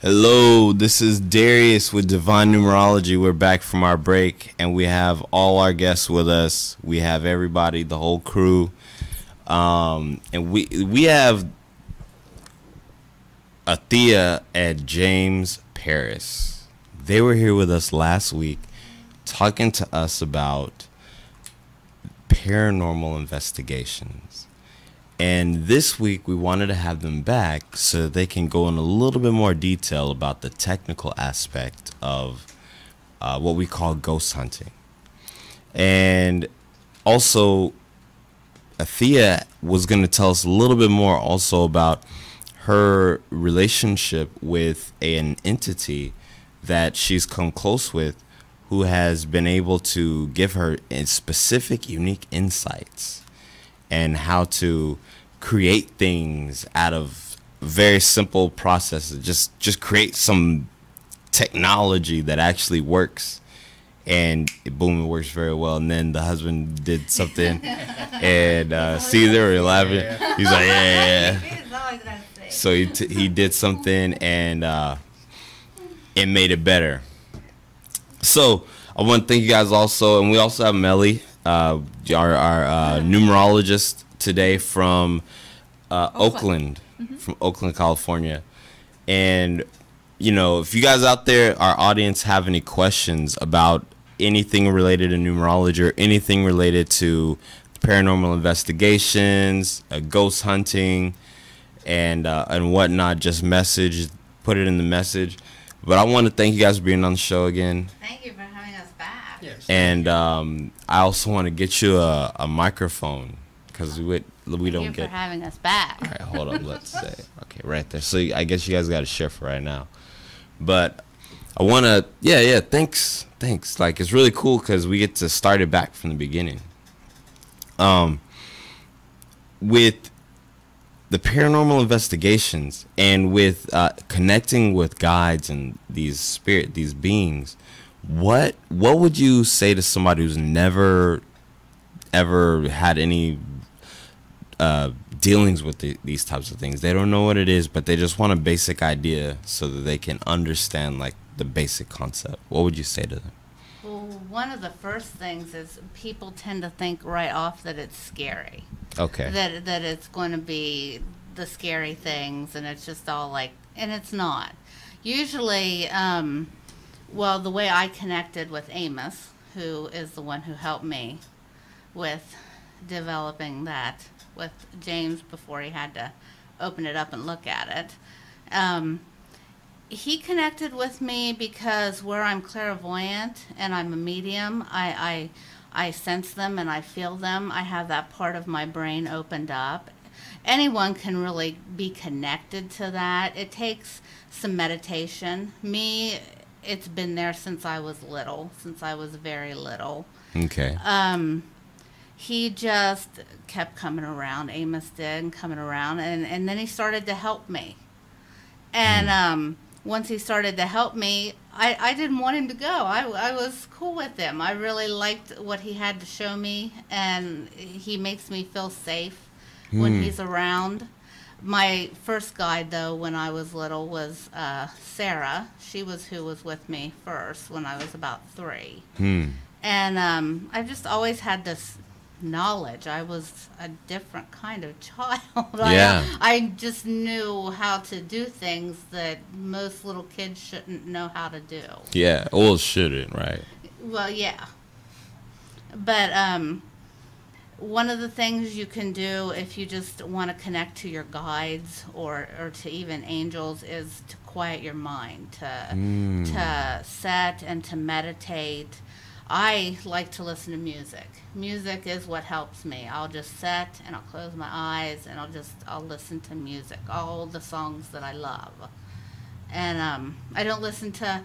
Hello, this is Darius with Divine Numerology. We're back from our break, and we have all our guests with us. We have everybody, the whole crew, and we have Athea and James Paris. They were here with us last week, talking to us about paranormal investigations. And this week, we wanted to have them back so that they can go in a little bit more detail about the technical aspect of what we call ghost hunting. And also, Athea was going to tell us a little bit more also about her relationship with an entity that she's come close with, who has been able to give her specific, unique insights and how to create things out of very simple processes. Just create some technology that actually works, and boom, it works very well. And then the husband did something, and see, they were laughing. He's like, yeah. So he did something, and it made it better. So I want to thank you guys also, and we also have Melly, our numerologist today from Oakland, from Oakland, California. And you know, if you guys out there, our audience, have any questions about anything related to numerology or anything related to paranormal investigations, ghost hunting, and whatnot, just put it in the message. But I want to thank you guys for being on the show again. Thank you for having us back. Yes. And I also want to get you a microphone, because we don't Thank you get. for having us back. All right, hold on. Let's say, okay, right there. So I guess you guys got to shift right now. But I want to, yeah. Thanks. Like, it's really cool because we get to start it back from the beginning. With the paranormal investigations and with connecting with guides and these beings, what would you say to somebody who's never ever had any dealings with these types of things? They don't know what it is, but they just want a basic idea so that they can understand, like, the basic concept. What would you say to them? Well, one of the first things is people tend to think right off that it's scary. Okay. That it's going to be the scary things, and it's just all like, and it's not. Usually, well, the way I connected with Amos, who is the one who helped me with developing that with James before he had to open it up and look at it. He connected with me because where I'm clairvoyant and I'm a medium, I sense them and I feel them. I have that part of my brain opened up. Anyone can really be connected to that. It takes some meditation. Me, it's been there since I was little, since I was very little. Okay. He just kept coming around. Amos did, and coming around, and then he started to help me. And once he started to help me, I didn't want him to go. I was cool with him. I really liked what he had to show me, and he makes me feel safe when he's around. My first guide, though, when I was little was Sarah. She was who was with me first when I was about 3. And I've just always had this knowledge. I was a different kind of child. Yeah. I just knew how to do things that most little kids shouldn't know how to do. Yeah, or shouldn't, right? Well, yeah. But one of the things you can do if you just want to connect to your guides or to even angels is to quiet your mind, to set and to meditate. I like to listen to music. Music is what helps me. I'll just sit and I'll close my eyes and I'll listen to music, all the songs that I love. And I don't listen to,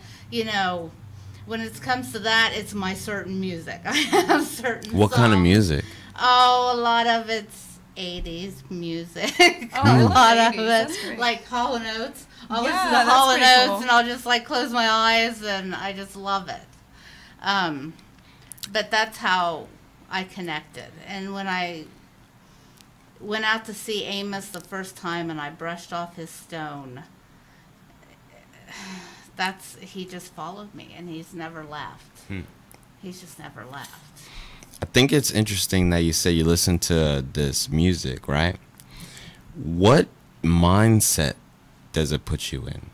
when it comes to that, it's my certain music. I have certain What kind of music? Oh, a lot of it's 80s music. Oh, I love a lot 80s. of it, That's great. like Hall & Oates. I'll Yeah, listen to that's Hall & pretty Oates cool. and I'll just like close my eyes and I just love it. But that's how I connected. And when I went out to see Amos the first time and I brushed off his stone, he just followed me, and he's never left. He's just never left. I think it's interesting that you say you listen to this music, right? What mindset does it put you in?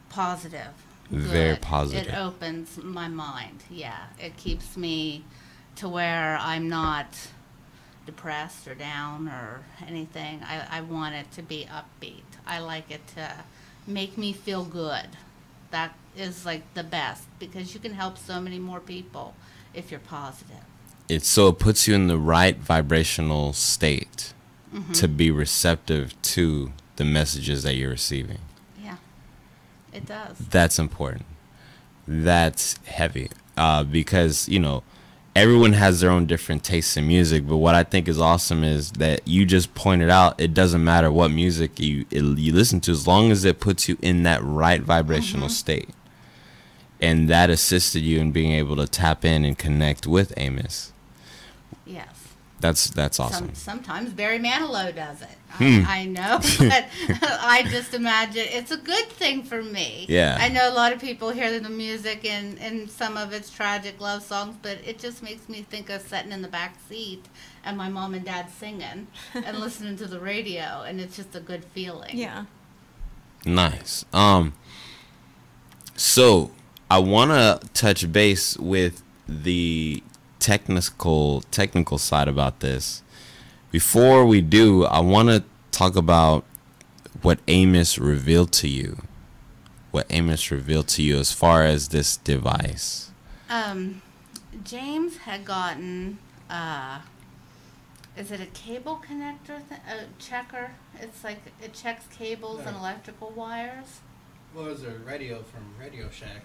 Positive. Very Good. positive. It opens my mind. Yeah, it keeps me to where I'm not depressed or down or anything. I want it to be upbeat. I like it to make me feel good. That is like the best, because you can help so many more people if you're positive. It puts you in the right vibrational state to be receptive to the messages that you're receiving. Yeah, it does. That's important. That's heavy. Because, everyone has their own different tastes in music, but what I think is awesome is that you just pointed out it doesn't matter what music you listen to, as long as it puts you in that right vibrational state. And that assisted you in being able to tap in and connect with Amos. Yes. That's awesome. Sometimes Barry Manilow does it. I know, but I just imagine it's a good thing for me. Yeah. I know a lot of people hear the music and some of it's tragic love songs, but it just makes me think of sitting in the back seat and my mom and dad singing and listening to the radio, and it's just a good feeling. Yeah. Nice. So I want to touch base with the technical side about this. Before we do, I want to talk about what Amos revealed to you. What Amos revealed to you as far as this device. James had gotten, is it a cable connector, a checker? It's like it checks cables and electrical wires. Well, it was a radio from Radio Shack.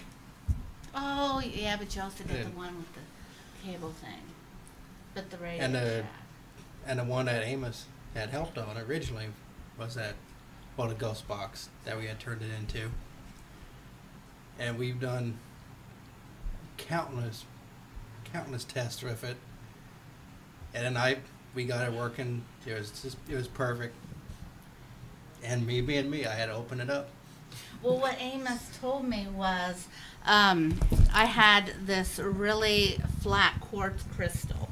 Oh, yeah, but you also get the one with the cable thing. But the radio Shack. And the one that Amos had helped on originally was the ghost box that we had turned it into. And we've done countless tests with it. And then we got it working. It was perfect. And me being me, I had to open it up. Well, what Amos told me was I had this really flat quartz crystal,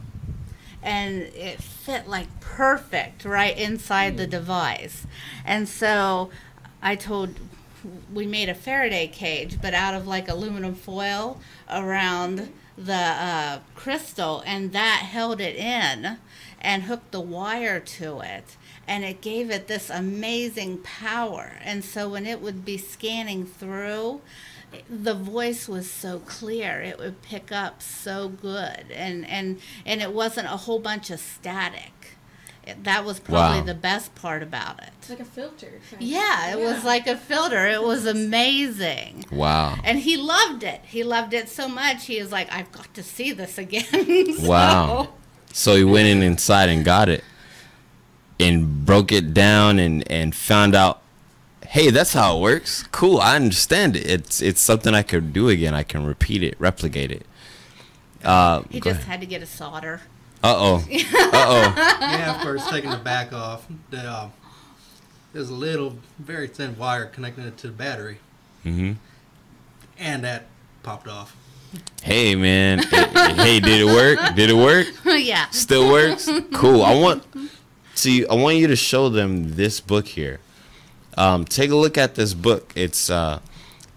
and it fit like perfect right inside the device. And so we made a Faraday cage, but out of like aluminum foil around the crystal, and that held it in and hooked the wire to it. And it gave it this amazing power. And so when it would be scanning through, the voice was so clear. It would pick up so good. And it wasn't a whole bunch of static. That was probably the best part about it. It's like a filter. Yeah, it was like a filter. It was amazing. Wow. And he loved it. He loved it so much. He was like, I've got to see this again. Wow. So he went inside and got it and broke it down and found out, hey, that's how it works. Cool, I understand it. It's something I could do again. I can repeat it, replicate it. He just had to get a solder. Yeah, of course, taking the back off. There's a little, very thin wire connecting it to the battery. Mm-hmm. And that popped off. Hey, man. Hey, did it work? Did it work? Yeah. Still works? Cool. I want you to show them this book here. Take a look at this book. It's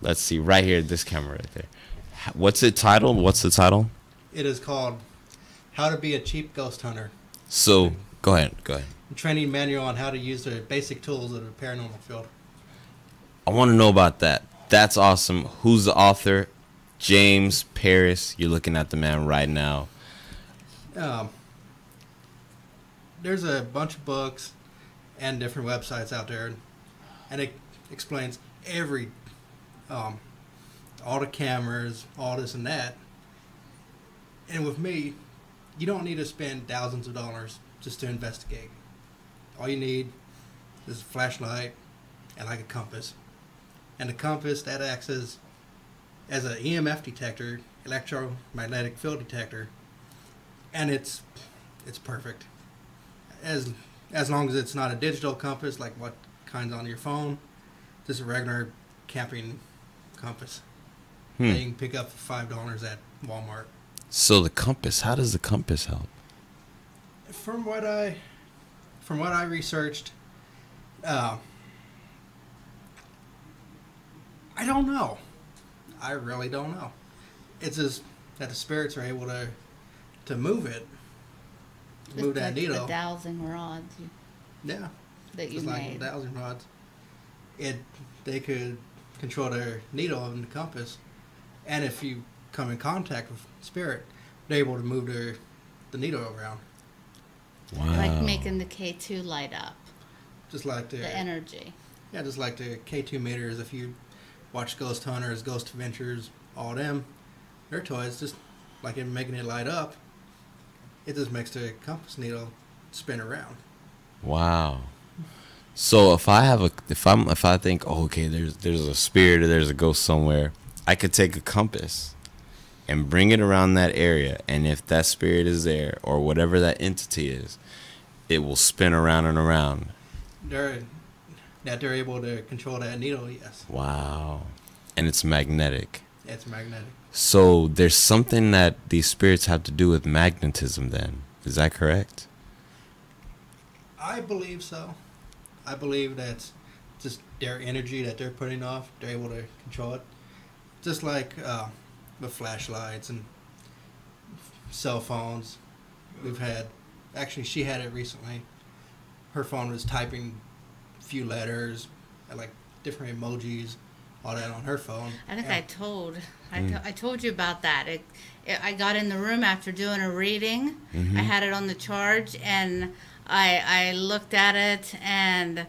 let's see, right here, this camera right there. What's it titled? What's the title? It is called How to Be a Cheap Ghost Hunter. So go ahead. A training manual on how to use the basic tools of the paranormal field. I want to know about that. That's awesome. Who's the author? James Paris. You're looking at the man right now. There's a bunch of books and different websites out there, and it explains all the cameras, all this and that. And with me, you don't need to spend thousands of dollars just to investigate. All you need is a flashlight and like a compass. And the compass, that acts as an EMF detector, electromagnetic field detector, and it's perfect. As long as it's not a digital compass like what kind's on your phone, just a regular camping compass that you can pick up for $5 at Walmart. So the compass, how does the compass help? From what I researched, I don't know. I really don't know. It's just that the spirits are able to move it, move that like needle. The dowsing rods Yeah, that you just like made. dowsing rods. They could control their needle and the compass, and if you come in contact with spirit, they're able to move the needle around. Wow. Like making the K2 light up. Just like The energy. Yeah, just like the K2 meters. If you watch Ghost Hunters, Ghost Adventures, all them, their toys, just like it making it light up, it just makes the compass needle spin around. Wow. So if I think, oh, okay, there's a spirit or there's a ghost somewhere, I could take a compass and bring it around that area, and if that spirit is there or whatever that entity is, it will spin around and around. They're able to control that needle, yes. Wow. And it's magnetic. It's magnetic. So there's something that these spirits have to do with magnetism then. Is that correct? I believe so. I believe that's just their energy that they're putting off. They're able to control it. Just like with flashlights and cell phones. Actually, she had it recently. Her phone was typing a few letters, like different emojis, all that on her phone. I think I told you about that. I got in the room after doing a reading. Mm-hmm. I had it on the charge, and I looked at it, and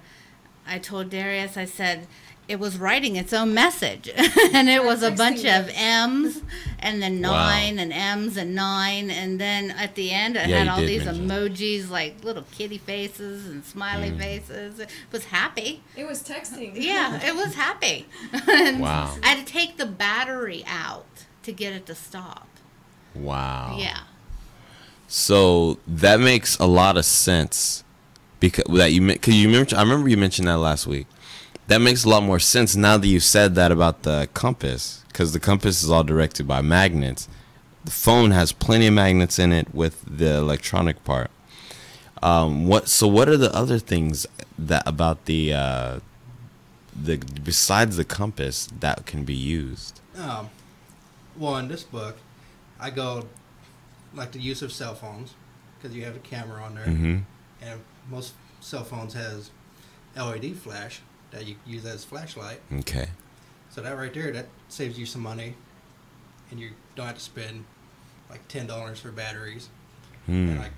I told Darius, I said, it was writing its own message. And it was a bunch of M's, and then 9, and M's and 9, and then at the end it had all these emojis, like little kitty faces and smiley faces. It was happy. It was texting. Yeah, it was happy. And Wow. I had to take the battery out to get it to stop. Wow. Yeah. So that makes a lot of sense because I remember you mentioned that last week. That makes a lot more sense now that you said that about the compass, because the compass is all directed by magnets. The phone has plenty of magnets in it with the electronic part. What are the other things that about the besides the compass that can be used? Well, in this book, I go like the use of cell phones, because you have a camera on there, and most cell phones has LED flash that you use as flashlight. Okay. So that right there, that saves you some money, and you don't have to spend like $10 for batteries and like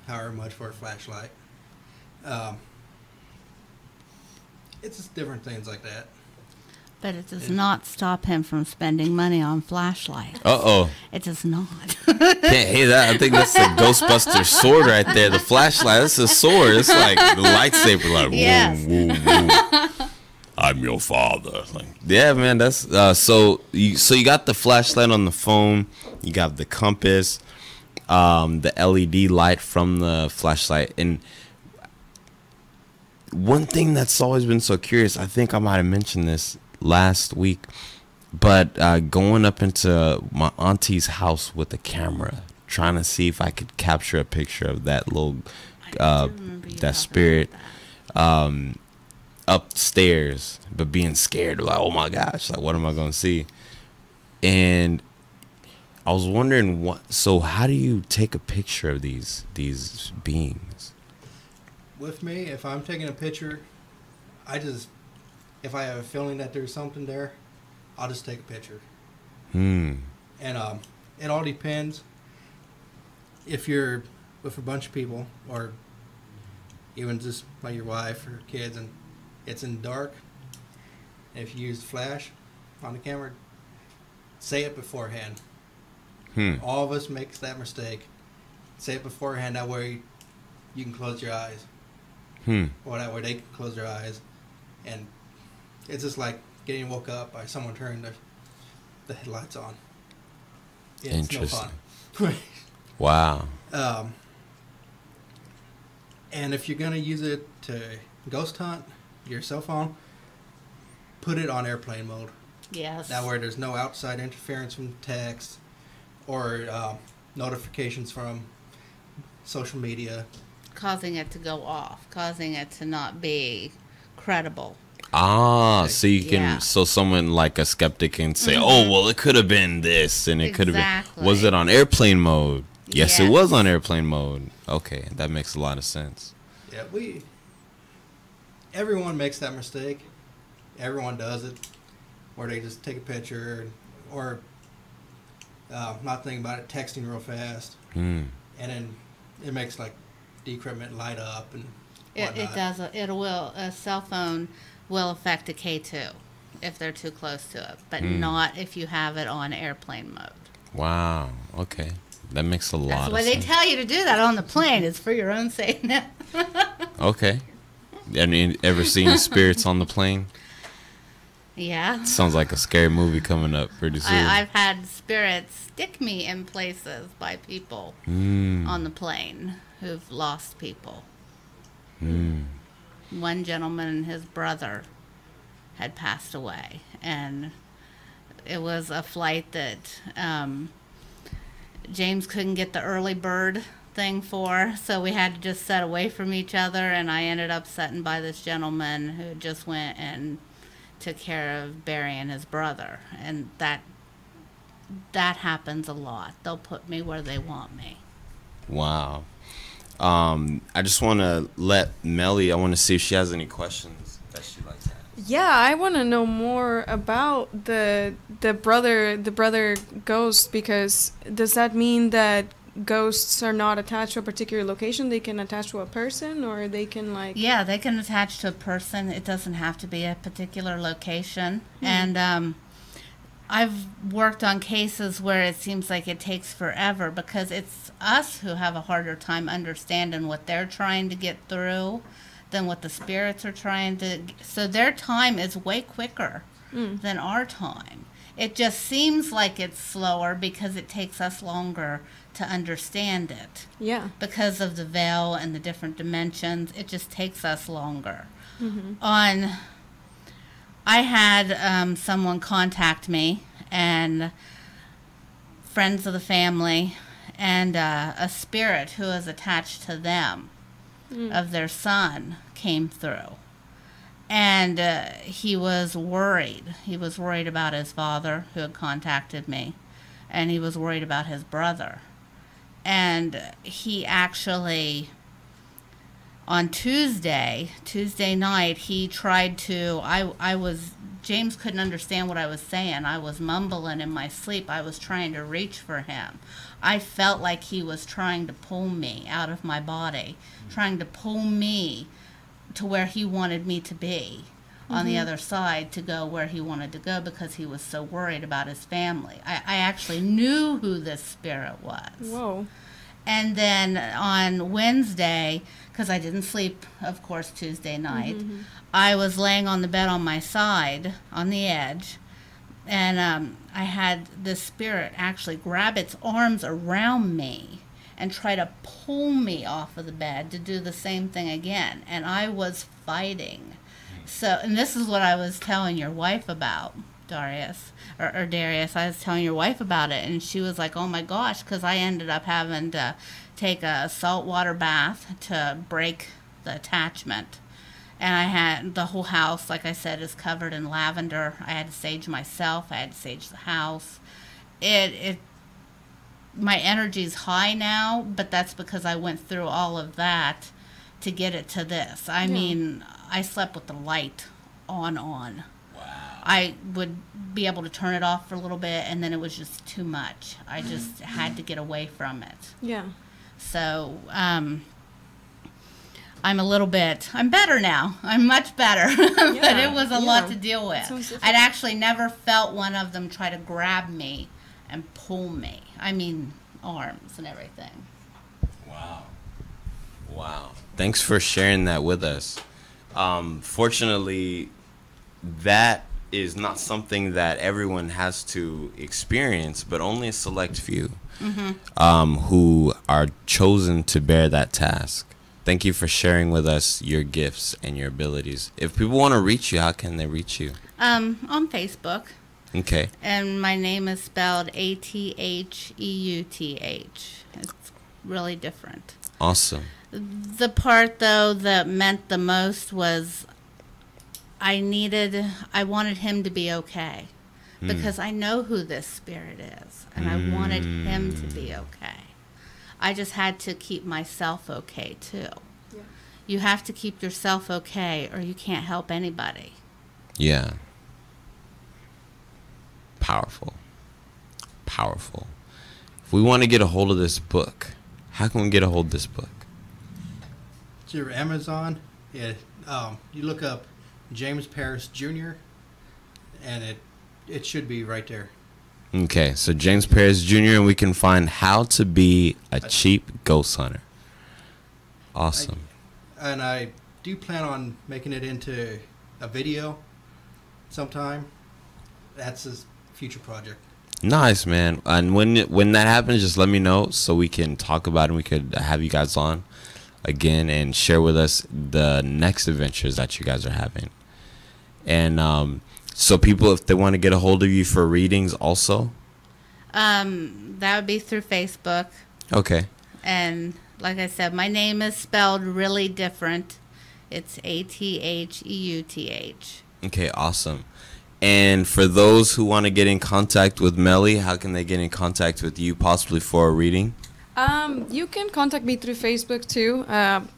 however much for a flashlight. It's just different things like that. But it does not stop him from spending money on flashlights. Uh-oh. It does not. Can't hear that. I think that's the Ghostbuster sword right there. The flashlight. That's a sword. It's like the lightsaber. Like, Yes. woo, woo, woo. I'm your father. Like, yeah, man. That's so you got the flashlight on the phone. You got the compass, the LED light from the flashlight, and one thing that's always been so curious. I think I might have mentioned this last week, but going up into my auntie's house with a camera, trying to see if I could capture a picture of that little that spirit upstairs, but being scared, like, oh my gosh, like, what am I gonna see? And I was wondering so how do you take a picture of these beings? With me, if I'm taking a picture, if I have a feeling that there's something there, I'll just take a picture. And it all depends. If you're with a bunch of people, or even just like your wife or kids, and it's in the dark, and if you use the flash on the camera, say it beforehand. All of us makes that mistake. Say it beforehand, that way you can close your eyes. Or that way they can close their eyes. And it's just like getting woke up by someone turning the headlights on. It's no fun. Wow. And if you're going to use it to ghost hunt your cell phone, put it on airplane mode. Yes. That way there's no outside interference from text or notifications from social media. Causing it to go off, causing it to not be credible. So you can, Yeah. so someone like a skeptic can say, oh, well, it could have been this, and it could have Exactly. been, was it on airplane mode? Yes, it Yes. was on airplane mode. Okay, that makes a lot of sense. Yeah, everyone makes that mistake. Everyone does it, where they just take a picture or not thinking about it, texting real fast, and then it makes like decrement light up and whatnot. It does. A cell phone will affect a K2 if they're too close to it, but not if you have it on airplane mode. Wow. Okay. That makes a lot That's of why sense. they tell you to do that on the plane. It's for your own safety. Okay. And ever seen spirits on the plane? Yeah. Sounds like a scary movie coming up pretty soon. I've had spirits stick me in places by people on the plane who've lost people. One gentleman and his brother had passed away, and it was a flight that James couldn't get the early bird thing for, so we had to just set away from each other, and I ended up sitting by this gentleman who just went and took care of burying his brother, and that happens a lot. They'll put me where they want me. Wow. I just want to let Melly, I want to see if she has any questions that she'd like to ask. Yeah, I want to know more about the brother ghost, because does that mean that ghosts are not attached to a particular location? They can attach to a person, or they can Yeah, they can attach to a person. It doesn't have to be a particular location. And I've worked on cases where it seems like it takes forever because it's us who have a harder time understanding what they're trying to get through than what the spirits are trying to. So their time is way quicker than our time. It just seems like it's slower because it takes us longer to understand it. Yeah. Because of the veil and the different dimensions, it just takes us longer. I had someone contact me, and friends of the family, and a spirit who is attached to them of their son came through. And he was worried. He was worried about his father who had contacted me, and he was worried about his brother. And he actually, on Tuesday night, he tried to, James couldn't understand what I was saying. I was mumbling in my sleep. I was trying to reach for him. I felt like he was trying to pull me out of my body, trying to pull me to where he wanted me to be on the other side, to go where he wanted to go, because he was so worried about his family. I actually knew who this spirit was. Whoa. And then on Wednesday, because I didn't sleep, of course, Tuesday night, I was laying on the bed on my side, on the edge, and I had this spirit actually grab its arms around me and try to pull me off of the bed to do the same thing again. And I was fighting. So, and this is what I was telling your wife about, Darius, or Darius. I was telling your wife about it, and she was like, oh my gosh, because I ended up having to take a saltwater bath to break the attachment. And I had, the whole house, like I said, is covered in lavender. I had to sage myself. I had to sage the house. My energy's high now, but that's because I went through all of that to get it to this. I mean, I slept with the light on. Wow. I would be able to turn it off for a little bit, and then it was just too much. I just had to get away from it. Yeah. So, I'm better now. I'm much better. But it was a lot to deal with. I'd actually never felt one of them try to grab me and pull me. I mean, arms and everything. Wow. Thanks for sharing that with us. Fortunately, that is not something that everyone has to experience, but only a select few who are chosen to bear that task. Thank you for sharing with us your gifts and your abilities. If people want to reach you, how can they reach you? On Facebook. Okay. And my name is spelled Atheuth. It's really different. Awesome. The part, though, that meant the most was I wanted him to be okay. Because I know who this spirit is. And I wanted him to be okay. I just had to keep myself okay, too. Yeah. You have to keep yourself okay, or you can't help anybody. Yeah. Powerful. Powerful. If we want to get a hold of this book, how can we get a hold of this book? It's your Amazon. Yeah. You look up James Paris Jr. and it should be right there. Okay, so James Paris Jr. and we can find How to Be a Cheap Ghost Hunter. Awesome. I do plan on making it into a video sometime. That's a future project. Nice, man. And when that happens, just let me know so we can talk about it and we could have you guys on again and share with us the next adventures that you guys are having. And so people, if they want to get a hold of you for readings also? That would be through Facebook. Okay. And like I said, my name is spelled really different. It's Atheuth. Okay, awesome. And for those who want to get in contact with Melly, how can they get in contact with you possibly for a reading? You can contact me through Facebook too.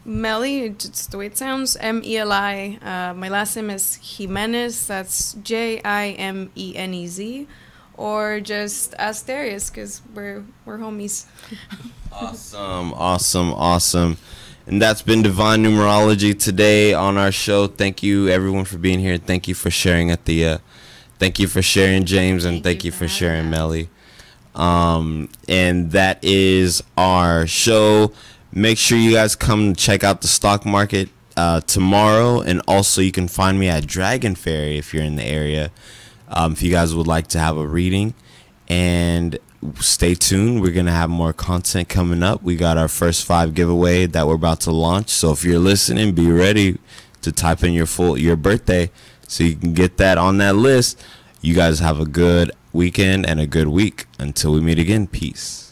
Melly, it's the way it sounds, Meli. My last name is Jimenez. That's Jimenez. Or just ask Darius because we're homies. Awesome. And that's been Divine Numerology today on our show. Thank you everyone for being here. Thank you for sharing at the. Thank you for sharing, James, and thank you for sharing, Melly. And that is our show. Make sure you guys come check out the stock market tomorrow, and also you can find me at Dragon Ferry if you're in the area. If you guys would like to have a reading, and stay tuned. We're gonna have more content coming up. We got our first 5 giveaway that we're about to launch. So if you're listening, be ready to type in your birthday so you can get that on that list. You guys have a good weekend and a good week. Until we meet again, peace.